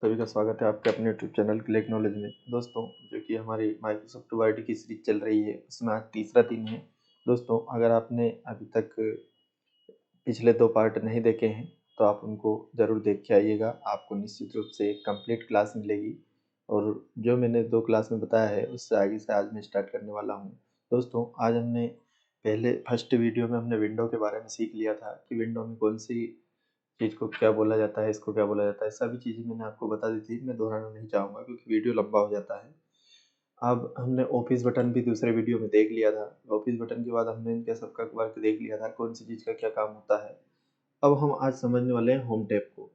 सभी का स्वागत है आपके अपने यूट्यूब चैनल क्लिक नॉलेज में। दोस्तों, जो कि हमारी माइक्रोसॉफ्ट वर्ड की सीरीज चल रही है, उसमें आज तीसरा दिन है। दोस्तों, अगर आपने अभी तक पिछले 2 पार्ट नहीं देखे हैं तो आप उनको ज़रूर देख के आइएगा। आपको निश्चित रूप से एक कंप्लीट क्लास मिलेगी और जो मैंने 2 क्लास में बताया है उससे आगे से आज मैं स्टार्ट करने वाला हूँ। दोस्तों, आज हमने पहले फर्स्ट वीडियो में हमने विंडो के बारे में सीख लिया था कि विंडो में कौन सी चीज़ को क्या बोला जाता है, इसको क्या बोला जाता है। सभी चीज़ें मैंने आपको बता दी थी, मैं दोहराना नहीं चाहूँगा क्योंकि वीडियो लंबा हो जाता है। अब हमने ऑफिस बटन भी दूसरे वीडियो में देख लिया था। ऑफिस बटन के बाद हमने इनका सबका वर्क देख लिया था, कौन सी चीज़ का क्या काम होता है। अब हम आज समझने वाले हैं होम टैब को।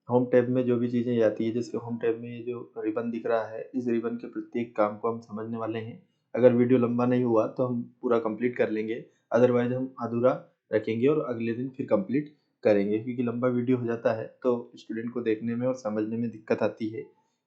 होम टैब में जो भी चीज़ें आती है, जैसे होम टैब में ये जो रिबन दिख रहा है, इस रिबन के प्रत्येक काम को हम समझने वाले हैं। अगर वीडियो लंबा नहीं हुआ तो हम पूरा कंप्लीट कर लेंगे, अदरवाइज़ हम अधूरा रखेंगे और अगले दिन फिर कंप्लीट करेंगे, क्योंकि लंबा वीडियो हो जाता है तो स्टूडेंट को देखने में और समझने में दिक्कत आती है,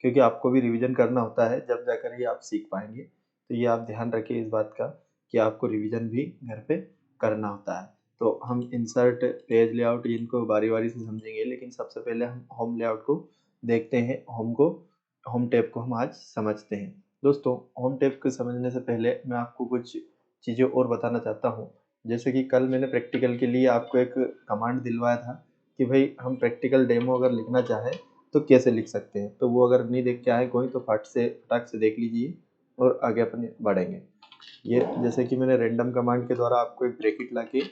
क्योंकि आपको भी रिवीजन करना होता है, जब जाकर ही आप सीख पाएँगे। तो ये आप ध्यान रखें इस बात का कि आपको रिवीजन भी घर पे करना होता है। तो हम इंसर्ट, पेज लेआउट इनको बारी-बारी से समझेंगे, लेकिन सबसे पहले हम होम लेआउट को देखते हैं। होम टैब को हम आज समझते हैं। दोस्तों, होम टैब को समझने से पहले मैं आपको कुछ चीज़ें और बताना चाहता हूँ। जैसे कि कल मैंने प्रैक्टिकल के लिए आपको एक कमांड दिलवाया था कि भाई हम प्रैक्टिकल डेमो अगर लिखना चाहें तो कैसे लिख सकते हैं। तो वो अगर नहीं देख के आए कोई तो फटाक से देख लीजिए और आगे अपन बढ़ेंगे। ये जैसे कि मैंने रैंडम कमांड के द्वारा आपको एक ब्रैकेट लाके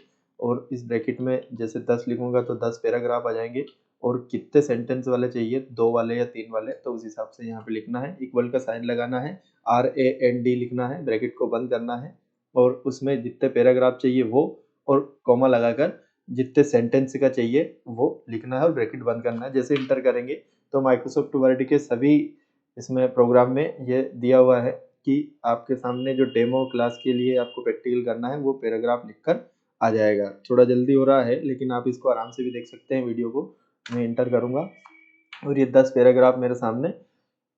और इस ब्रैकेट में जैसे 10 लिखूंगा तो 10 पैराग्राफ आ जाएंगे और कितने सेंटेंस वाले चाहिए, 2 वाले या 3 वाले, तो उस हिसाब से यहाँ पे लिखना है। इक्वल का साइन लगाना है, RAND लिखना है, ब्रैकेट को बंद करना है और उसमें जितने पैराग्राफ चाहिए वो और कॉमा लगाकर जितने सेंटेंस का चाहिए वो लिखना है और ब्रैकेट बंद करना है। जैसे इंटर करेंगे तो माइक्रोसॉफ्ट वर्ड के सभी इसमें प्रोग्राम में ये दिया हुआ है कि आपके सामने जो डेमो क्लास के लिए आपको प्रैक्टिकल करना है वो पैराग्राफ लिखकर आ जाएगा। थोड़ा जल्दी हो रहा है लेकिन आप इसको आराम से भी देख सकते हैं। वीडियो को मैं इंटर करूंगा और ये 10 पैराग्राफ मेरे सामने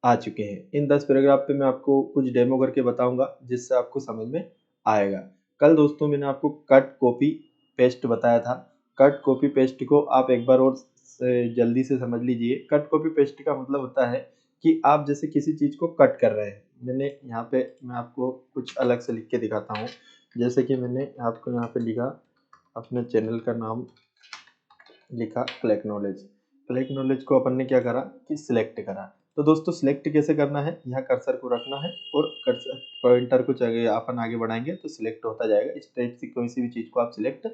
आ चुके हैं। इन 10 पैराग्राफ पे मैं आपको कुछ डेमो करके बताऊंगा जिससे आपको समझ में आएगा। कल दोस्तों मैंने आपको कट कॉपी पेस्ट बताया था। कट कॉपी पेस्ट को आप एक बार और जल्दी से समझ लीजिए। कट कॉपी पेस्ट का मतलब होता है कि आप जैसे किसी चीज़ को कट कर रहे हैं। मैंने यहाँ पे मैं आपको कुछ अलग से लिख के दिखाता हूँ। जैसे कि मैंने आपको यहाँ पे लिखा, अपने चैनल का नाम लिखा क्लिक नॉलेज। क्लिक नॉलेज को अपन ने क्या करा कि सिलेक्ट करा। तो दोस्तों, सिलेक्ट कैसे करना है, यहाँ कर्सर को रखना है और कर्सर पॉइंटर को अपन आगे बढ़ाएंगे तो सिलेक्ट होता जाएगा। इस टाइप से कोई सी भी चीज़ को आप सिलेक्ट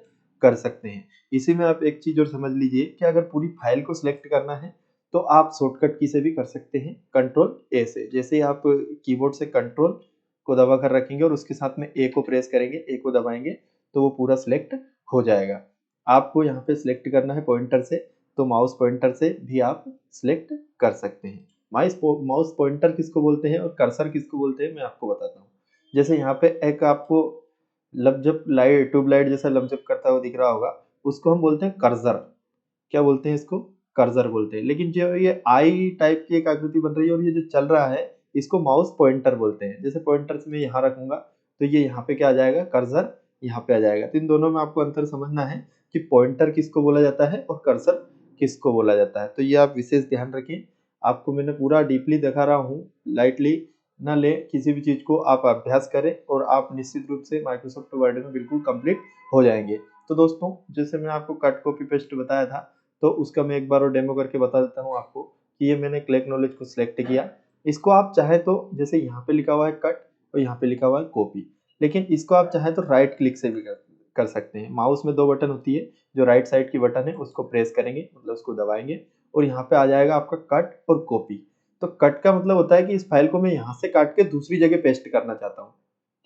कर सकते हैं। इसी में आप एक चीज़ और समझ लीजिए कि अगर पूरी फाइल को सिलेक्ट करना है तो आप शॉर्टकट की से भी कर सकते हैं, कंट्रोल A से। जैसे ही आप कीबोर्ड से कंट्रोल को दबा कर रखेंगे और उसके साथ में A को प्रेस करेंगे, A को दबाएंगे तो वो पूरा सिलेक्ट हो जाएगा। आपको यहाँ पे सिलेक्ट करना है पॉइंटर से, तो माउस पॉइंटर से भी आप सिलेक्ट कर सकते हैं। माउस पॉइंटर किसको बोलते हैं और कर्सर किसको बोलते हैं मैं आपको बताता हूँ। जैसे यहाँ पे एक आपको लमजप लाइट, ट्यूबलाइट जैसा लमजप करता हुआ दिख रहा होगा, उसको हम बोलते हैं कर्सर। क्या बोलते हैं इसको? कर्सर बोलते हैं। लेकिन जो ये आई टाइप की एक आकृति बन रही है और ये जो चल रहा है इसको माउस पॉइंटर बोलते हैं। जैसे पॉइंटर से मैं यहाँ रखूंगा तो ये यहाँ पे क्या आ जाएगा, कर्सर यहाँ पे आ जाएगा। तो इन दोनों में आपको अंतर समझना है कि पॉइंटर किसको बोला जाता है और कर्सर किसको बोला जाता है। तो ये आप विशेष ध्यान रखें। आपको मैंने पूरा डीपली दिखा रहा हूँ, लाइटली ना ले किसी भी चीज़ को। आप अभ्यास करें और आप निश्चित रूप से माइक्रोसॉफ्ट वर्ड में बिल्कुल कंप्लीट हो जाएंगे। तो दोस्तों, जैसे मैं आपको कट कॉपी पेस्ट बताया था तो उसका मैं एक बार और डेमो करके बता देता हूँ आपको कि ये मैंने क्लिक नॉलेज को सिलेक्ट किया। इसको आप चाहे तो जैसे यहाँ पे लिखा हुआ है कट और यहाँ पे लिखा हुआ है कॉपी, लेकिन इसको आप चाहे तो राइट क्लिक से भी कर सकते हैं। माउस में 2 बटन होती है, जो राइट साइड की बटन है उसको प्रेस करेंगे, मतलब उसको दबाएंगे और यहाँ पे आ जाएगा आपका कट और कॉपी। तो कट का मतलब होता है कि इस फाइल को मैं यहाँ से काट के दूसरी जगह पेस्ट करना चाहता हूँ,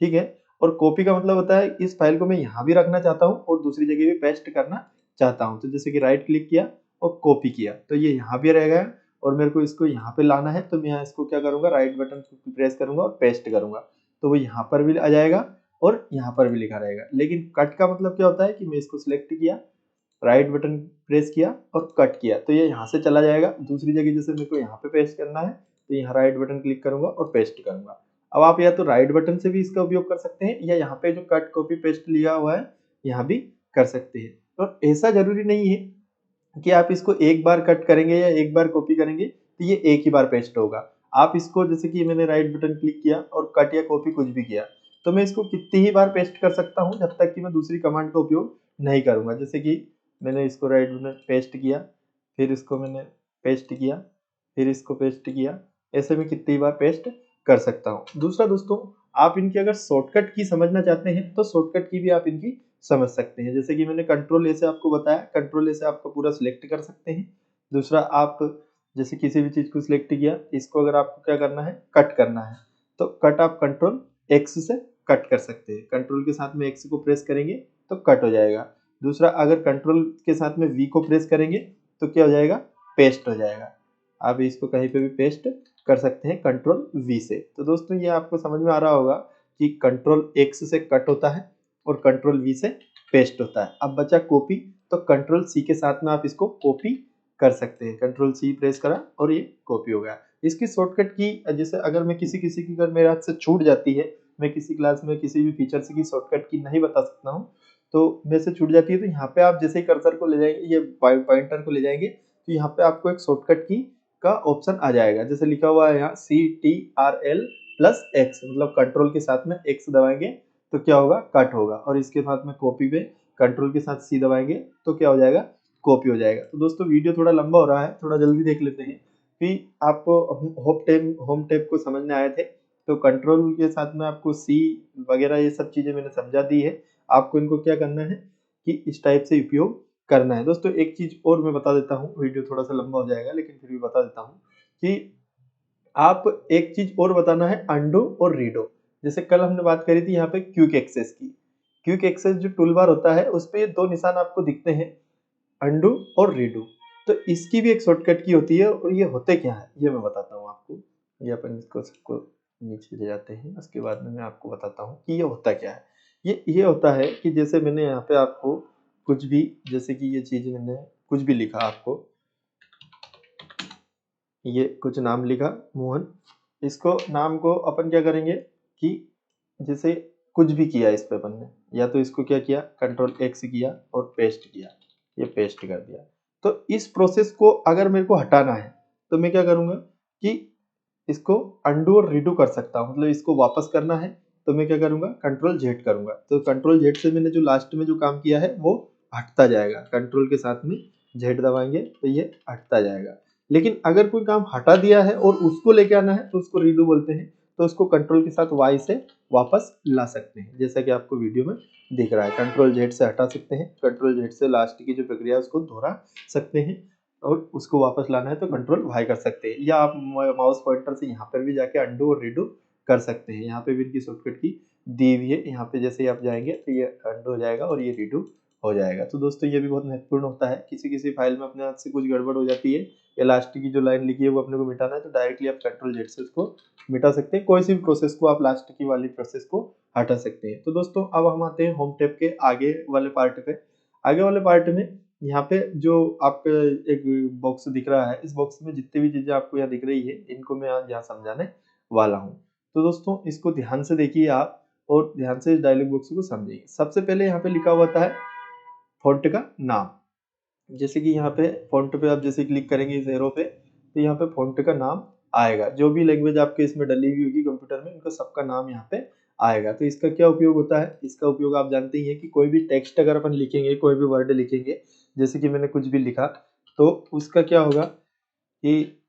ठीक है। और कॉपी का मतलब होता है इस फाइल को मैं यहाँ भी रखना चाहता हूँ और दूसरी जगह भी पेस्ट करना चाहता हूँ। तो जैसे कि राइट क्लिक किया और कॉपी किया तो ये यहाँ भी रह गया और मेरे को इसको यहाँ पे लाना है तो मैं यहाँ इसको क्या करूँगा, राइट बटन प्रेस करूँगा और पेस्ट करूँगा तो वो यहाँ पर भी आ जाएगा और यहाँ पर भी लिखा रहेगा। लेकिन कट का मतलब क्या होता है कि मैं इसको सिलेक्ट किया, राइट बटन प्रेस किया और कट किया तो ये यहाँ से चला जाएगा दूसरी जगह। जैसे मेरे को यहाँ पे पेस्ट करना है तो यहाँ राइट बटन क्लिक करूंगा और पेस्ट करूंगा। अब आप या तो राइट बटन से भी इसका उपयोग कर सकते हैं या यहाँ पे जो कट कॉपी पेस्ट लिया हुआ है यहाँ भी कर सकते हैं। तो ऐसा जरूरी नहीं है कि आप इसको एक बार कट करेंगे या एक बार कॉपी करेंगे तो ये एक ही बार पेस्ट होगा। आप इसको जैसे कि मैंने राइट बटन क्लिक किया और कट या कॉपी कुछ भी किया, तो मैं इसको कितनी ही बार पेस्ट कर सकता हूँ जब तक कि मैं दूसरी कमांड का उपयोग नहीं करूँगा। जैसे कि मैंने इसको राइट बटन पेस्ट किया, फिर इसको मैंने पेस्ट किया, फिर इसको पेस्ट किया, ऐसे में कितनी बार पेस्ट कर सकता हूँ। दूसरा दोस्तों, आप इनकी अगर शॉर्टकट की समझना चाहते हैं तो शॉर्टकट की भी आप इनकी समझ सकते हैं। जैसे कि मैंने कंट्रोल ए से आपको बताया, कंट्रोल ए से आपको पूरा सिलेक्ट कर सकते हैं। दूसरा, आप जैसे किसी भी चीज को सिलेक्ट किया, इसको अगर आपको क्या करना है, कट करना है, तो कट आप कंट्रोल एक्स से कट कर सकते हैं। कंट्रोल के साथ में एक्स को प्रेस करेंगे तो कट हो जाएगा। दूसरा, अगर कंट्रोल के साथ में वी को प्रेस करेंगे तो क्या हो जाएगा, पेस्ट हो जाएगा। आप इसको कहीं पे भी पेस्ट कर सकते हैं कंट्रोल वी से। तो दोस्तों, ये आपको समझ में आ रहा होगा कि कंट्रोल एक्स से कट होता है और कंट्रोल वी से पेस्ट होता है। अब बचा कॉपी, तो कंट्रोल सी के साथ में आप इसको कॉपी कर सकते हैं। कंट्रोल सी प्रेस करा और ये कॉपी हो गया। इसकी शॉर्टकट की, जैसे अगर मैं किसी की अगर मेरे हाथ से छूट जाती है, मैं किसी क्लास में किसी भी फीचर्स की शॉर्टकट की नहीं बता सकता हूँ, तो मेरे से छूट जाती है, तो यहाँ पे आप जैसे ही कर्सर को ले जाएंगे, ये पॉइंटर को ले जाएंगे, तो यहाँ पे आपको एक शॉर्टकट की का ऑप्शन आ जाएगा। जैसे लिखा हुआ है यहाँ CTRL+X, मतलब कंट्रोल के साथ में X दबाएंगे तो क्या होगा, कट होगा। और इसके साथ में कॉपी पे कंट्रोल के साथ C दबाएंगे तो क्या हो जाएगा, कॉपी हो जाएगा। तो दोस्तों, वीडियो थोड़ा लंबा हो रहा है, थोड़ा जल्दी देख लेते हैं कि आपको होम टैब को समझने आए थे। तो कंट्रोल के साथ में आपको सी वगैरह ये सब चीजें मैंने समझा दी है। आपको इनको क्या करना है कि इस टाइप से उपयोग करना है। दोस्तों, एक चीज और मैं बता देता हूँ, वीडियो थोड़ा सा लंबा हो जाएगा लेकिन फिर भी बता देता हूँ कि आप एक चीज और बताना है, अंडो और रीडो। जैसे कल हमने बात करी थी यहाँ पे क्विक एक्सेस की। क्विक एक्सेस जो टूल बार होता है उस पे ये दो निशान आपको दिखते हैं, अंडू और रीडू। तो इसकी भी एक शॉर्टकट की होती है, और ये होते क्या है ये मैं बताता हूँ आपको। ये अपन इसको सबको नीचे ले जाते हैं, उसके बाद में मैं आपको बताता हूँ कि ये होता क्या है। ये होता है कि जैसे मैंने यहाँ पे आपको कुछ भी, जैसे कि ये चीज मैंने कुछ भी लिखा आपको, ये कुछ नाम लिखा मोहन, इसको नाम को अपन क्या करेंगे कि जैसे कुछ भी किया इस पे अपन ने, या तो इसको क्या किया, कंट्रोल एक्स किया और पेस्ट किया, ये पेस्ट कर दिया। तो इस प्रोसेस को अगर मेरे को हटाना है तो मैं क्या करूंगा कि इसको अंडू और रीडू कर सकता हूँ। मतलब इसको वापस करना है तो मैं क्या करूंगा, कंट्रोल जेड करूंगा। तो कंट्रोल जेड से मैंने जो लास्ट में जो काम किया है वो हटता जाएगा। कंट्रोल के साथ में जेड दबाएंगे तो ये हटता जाएगा। लेकिन अगर कोई काम हटा दिया है और उसको लेके आना है तो उसको रीडू बोलते हैं। तो उसको कंट्रोल के साथ वाई से वापस ला सकते हैं, जैसा कि आपको वीडियो में दिख रहा है। कंट्रोल जेड से हटा सकते हैं, कंट्रोल जेड से लास्ट की जो प्रक्रिया है उसको दोहरा सकते हैं, और उसको वापस लाना है तो कंट्रोल वाई कर सकते हैं। या आप माउस पॉइंटर से यहाँ पर भी जाके अंडू और रीडू कर सकते हैं। यहाँ पे भी इनकी शॉर्टकट की दी हुई है। यहाँ पे जैसे ही आप जाएंगे तो ये अंडू हो जाएगा और ये रीडू हो जाएगा। तो दोस्तों, ये भी बहुत महत्वपूर्ण होता है। किसी किसी फाइल में अपने हाथ से कुछ गड़बड़ हो जाती है, या लास्ट की जो लाइन लिखी है वो अपने को मिटाना है, तो डायरेक्टली आप कंट्रोल जेड से उसको मिटा सकते हैं। कोई सी भी प्रोसेस को आप लास्ट की वाली प्रोसेस को हटा सकते हैं। तो दोस्तों, अब हम आते हैं होम टैब के आगे वाले पार्ट पे। आगे वाले पार्ट में यहाँ पे जो आपका एक बॉक्स दिख रहा है, इस बॉक्स में जितनी भी चीजें आपको यहाँ दिख रही है इनको मैं आज यहाँ समझाने वाला हूँ। तो दोस्तों, इसको ध्यान से देखिए आप, और ध्यान से इस डायलॉग बॉक्स को समझिए। सबसे पहले यहाँ पे लिखा हुआ है फॉन्ट का नाम। जैसे कि यहाँ पे फॉन्ट पे आप जैसे क्लिक करेंगे इस एरो पे, तो यहाँ पे फॉन्ट का नाम आएगा। जो भी लैंग्वेज आपके इसमें डली हुई होगी कंप्यूटर में, उनका सबका नाम यहाँ पे आएगा। तो इसका क्या उपयोग होता है, इसका उपयोग आप जानते ही हैं कि कोई भी टेक्स्ट अगर अपन लिखेंगे, कोई भी वर्ड लिखेंगे, जैसे कि मैंने कुछ भी लिखा, तो उसका क्या होगा कि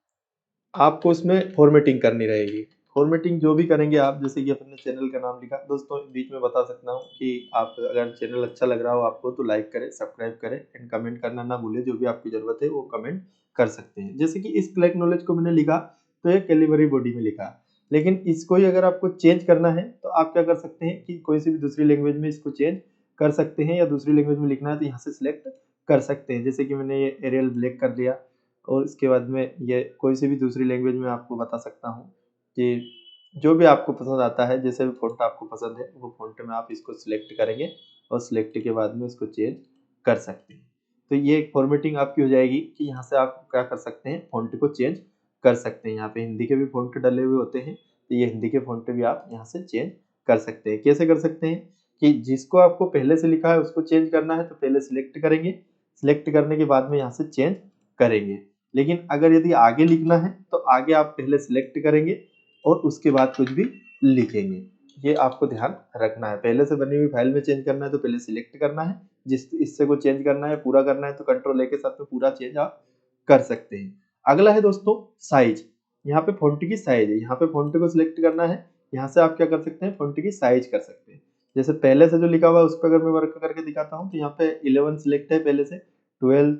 आपको उसमें फॉर्मेटिंग करनी रहेगी। फॉर्मेटिंग जो भी करेंगे आप, जैसे कि अपने चैनल का नाम लिखा। दोस्तों, बीच में बता सकता हूँ कि आप अगर चैनल अच्छा लग रहा हो आपको तो लाइक करें, सब्सक्राइब करें एंड कमेंट करना ना भूलें। जो भी आपकी जरूरत है वो कमेंट कर सकते हैं। जैसे कि इस क्लैक नॉलेज को मैंने लिखा तो ये कैलिबरी बॉडी में लिखा, लेकिन इसको ही अगर आपको चेंज करना है तो आप क्या कर सकते हैं कि कोई सी भी दूसरी लैंग्वेज में इसको चेंज कर सकते हैं, या दूसरी लैंग्वेज में लिखना है तो यहाँ से सिलेक्ट कर सकते हैं। जैसे कि मैंने ये एरियल ब्लैक कर दिया, और इसके बाद में ये कोई सी भी दूसरी लैंग्वेज में आपको बता सकता हूँ कि जो भी आपको पसंद आता है, जैसे भी फ़ॉन्ट आपको पसंद है वो फ़ॉन्ट में आप इसको सिलेक्ट करेंगे, और सिलेक्ट के बाद में इसको चेंज कर सकते हैं। तो ये एक फॉर्मेटिंग आपकी हो जाएगी कि यहाँ से आप क्या कर सकते हैं, फ़ॉन्ट को चेंज कर सकते हैं। यहाँ पे हिंदी के भी फ़ॉन्ट डले हुए होते हैं, तो ये हिंदी के फ़ॉन्ट भी आप यहाँ से चेंज कर सकते हैं। कैसे कर सकते हैं कि जिसको आपको पहले से लिखा है उसको चेंज करना है तो पहले सिलेक्ट करेंगे, सिलेक्ट करने के बाद में यहाँ से चेंज करेंगे। लेकिन अगर यदि आगे लिखना है तो आगे आप पहले सिलेक्ट करेंगे और उसके बाद कुछ भी लिखेंगे। ये आपको ध्यान रखना है। पहले से बनी हुई फाइल में चेंज करना है तो पहले सिलेक्ट करना है, जिस हिस्से को चेंज करना है पूरा करना है तो कंट्रोल ए के साथ में पूरा चेंज आप कर सकते हैं। अगला है दोस्तों साइज। यहाँ पे फॉन्ट की साइज है, यहाँ पे फॉन्ट को सिलेक्ट करना है। यहाँ से आप क्या कर सकते हैं, फॉन्ट की साइज कर सकते हैं। जैसे पहले से जो लिखा हुआ है उस पर अगर मैं वर्क करके दिखाता हूँ तो यहाँ पे 11 सिलेक्ट है, पहले से 12,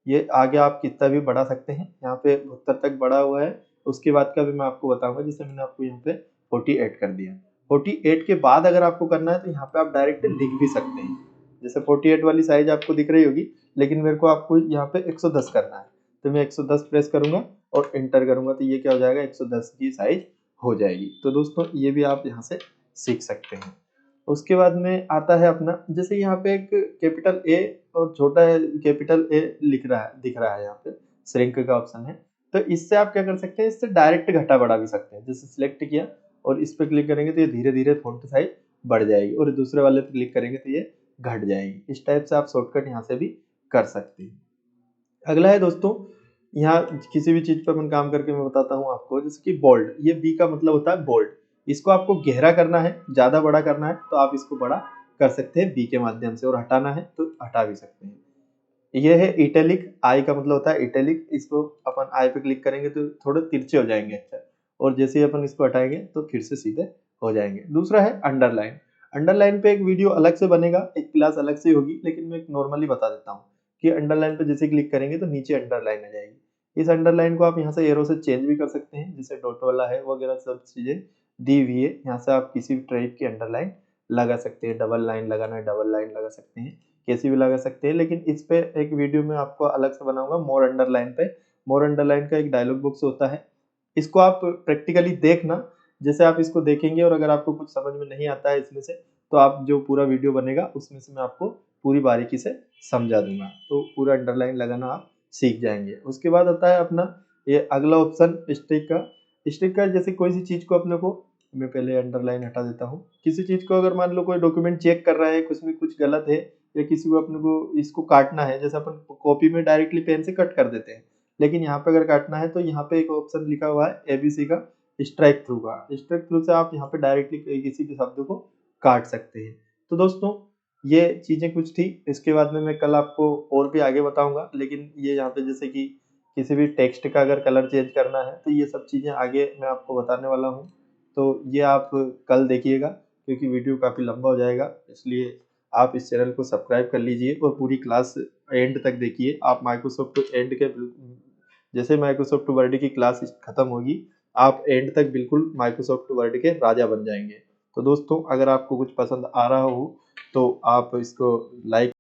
ये आगे आप कितना भी बढ़ा सकते हैं। यहाँ पे 72 तक बढ़ा हुआ है, उसके बाद का भी मैं आपको बताऊंगा। जैसे मैंने आपको यहाँ पे 48 कर दिया। 48 के बाद अगर आपको करना है तो यहाँ पे आप डायरेक्ट लिख भी सकते हैं। जैसे 48 वाली साइज आपको दिख रही होगी, लेकिन मेरे को आपको यहाँ पे 110 करना है तो मैं 110 प्रेस करूंगा और एंटर करूंगा तो ये क्या हो जाएगा, 110 की साइज हो जाएगी। तो दोस्तों ये भी आप यहाँ से सीख सकते हैं। उसके बाद में आता है अपना, जैसे यहाँ पे एक कैपिटल ए और छोटा कैपिटल ए दिख रहा है यहाँ पे श्रिंक का ऑप्शन है। तो इससे आप क्या कर सकते हैं, इससे डायरेक्ट घटा बढ़ा भी सकते हैं। जैसे सिलेक्ट किया और इस पे क्लिक करेंगे तो ये धीरे धीरे फॉन्ट साइज बढ़ जाएगी और दूसरे वाले पे क्लिक करेंगे तो ये घट जाएगी। इस टाइप से आप शॉर्टकट यहाँ से भी कर सकते हैं। अगला है दोस्तों, यहाँ किसी भी चीज पर मैं काम करके मैं बताता हूँ आपको। जैसे कि बोल्ड, ये बी का मतलब होता है बोल्ड। इसको आपको गहरा करना है, ज्यादा बड़ा करना है तो आप इसको बड़ा कर सकते हैं बी के माध्यम से, और हटाना है तो हटा भी सकते हैं। ये है इटैलिक, आई का मतलब होता है इटैलिक। इसको अपन आई पे क्लिक करेंगे तो थोड़े तिरछे हो जाएंगे अक्षर, और जैसे ही अपन इसको हटाएंगे तो फिर से सीधे हो जाएंगे। दूसरा है अंडरलाइन। अंडरलाइन पे एक वीडियो अलग से बनेगा, एक क्लास अलग से होगी, लेकिन मैं नॉर्मली बता देता हूँ कि अंडरलाइन पे जैसे क्लिक करेंगे तो नीचे अंडरलाइन आ जाएगी। इस अंडरलाइन को आप यहाँ से एरो से चेंज भी कर सकते हैं, जैसे डॉट वाला है वगैरह सब चीजें दी हुई है। यहाँ से आप किसी भी टाइप की अंडरलाइन लगा सकते हैं, डबल लाइन लगाना है डबल लाइन लगा सकते हैं, कैसी भी लगा सकते हैं। लेकिन इस पे एक वीडियो में आपको अलग से बनाऊंगा। मोर अंडरलाइन पे, मोर अंडरलाइन का एक डायलॉग बॉक्स होता है, इसको आप प्रैक्टिकली देखना। जैसे आप इसको देखेंगे और अगर आपको कुछ समझ में नहीं आता है इसमें से, तो आप जो पूरा वीडियो बनेगा उसमें से मैं आपको पूरी बारीकी से समझा दूंगा, तो पूरा अंडरलाइन लगाना आप सीख जाएंगे। उसके बाद आता है अपना ये अगला ऑप्शन स्टिक का। स्टिक का जैसे कोई सी चीज को अपने को, मैं पहले अंडरलाइन हटा देता हूँ। किसी चीज को अगर मान लो कोई डॉक्यूमेंट चेक कर रहा है, कुछ में कुछ गलत है या किसी को अपने को इसको काटना है, जैसे अपन कॉपी में डायरेक्टली पेन से कट कर देते हैं, लेकिन यहाँ पे अगर काटना है तो यहाँ पे एक ऑप्शन लिखा हुआ है एबीसी का, स्ट्राइक थ्रू का। स्ट्राइक थ्रू से आप यहाँ पे डायरेक्टली किसी भी शब्द को काट सकते हैं। तो दोस्तों ये चीजें कुछ थी, इसके बाद में मैं कल आपको और भी आगे बताऊंगा। लेकिन ये यहाँ पे जैसे कि किसी भी टेक्स्ट का अगर कलर चेंज करना है तो ये सब चीजें आगे मैं आपको बताने वाला हूँ। तो ये आप कल देखिएगा, क्योंकि वीडियो काफी लंबा हो जाएगा, इसलिए आप इस चैनल को सब्सक्राइब कर लीजिए और पूरी क्लास एंड तक देखिए। आप माइक्रोसॉफ्ट एंड के, जैसे माइक्रोसॉफ्ट वर्ड की क्लास खत्म होगी, आप एंड तक बिल्कुल माइक्रोसॉफ्ट वर्ड के राजा बन जाएंगे। तो दोस्तों अगर आपको कुछ पसंद आ रहा हो तो आप इसको लाइक